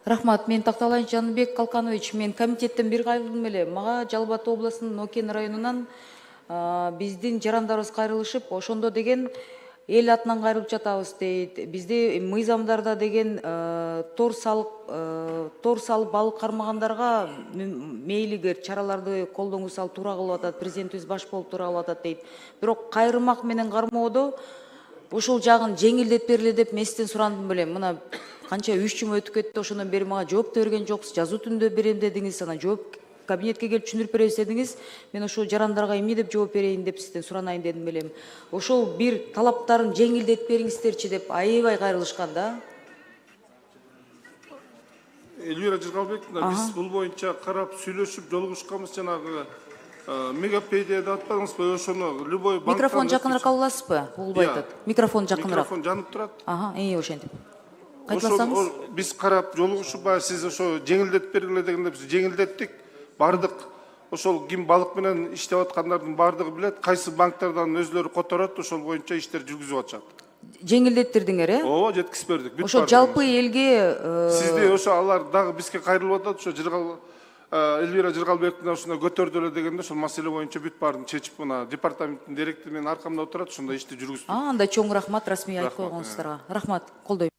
Рахмат, мен Такталайын Жаныбек Калканович, мен комитеттен бир кайрылдым эле. Мага Жалал Абад областынын Окен районунан биздин жарандарыбыз кайрылышып, ошондо деген эл атынан кайрылып жатабыз дейт. Бизде мыйзамдарда деген тор салып балык кармагандарга мейлигер чараларды колдоңуз алып туура кылып атат, президентибиз баш болуп туура кылып атат дейт. Бирок кайрымак менен кармоодо ушул жагын жеңилдетип бергиле деп мен сизден сурандым белем. Мына канча 3 жума өтүп кетти, ошондон бери мага жооп да берген жоксуз. Жазуу түрүндө берем дедиңиз, анан жооп кабинетке келип түшүндүрүп беребиз дедиңиз. Мен ошол жарандарга эмне деп жооп берейин деп сизден суранайын дедим белем. Ошол бир талаптарын жеңилдетип бериңиздерчи деп аябай кайрылышкан да. Элвира Жыргалбековна, биз бул боюнча карап сүйлөшүп жолугушканбыз, жанагы Мегапедияда атпадыңызбы, ошону любой банктан. Микрофон жакыныраак ала аласызбы? Угулбай атат. Микрофон жакыныраак. Микрофон жанып турат. Ошентип. Кайталасаңыз. Биз карап жолугушуп, сиз ошо жеңилдетип бергиле дегенде биз жеңилдеттик. Бардык ошол ким балык менен иштеп аткандардын бардыгы билет, кайсы банктардан өзлөрү которот, ошол боюнча иштер жүргүзүп атышат. Жеңилдеттирдиңер, Ооба, жеткизип бердик. Ошо жалпы элге сизди ошо алар дагы бизге кайрылып атат, ошо Элвира Жыргалбековна ушуна көтөрдү эле дегенде ошол маселе боюнча бүт баарын чечип, мына департаменттин директору менин аркамда отурат, ошондо ишти жүргүзүп. Анда чоң рахмат, расмий айтып койгонуңуздарга. Рахмат, колдойм.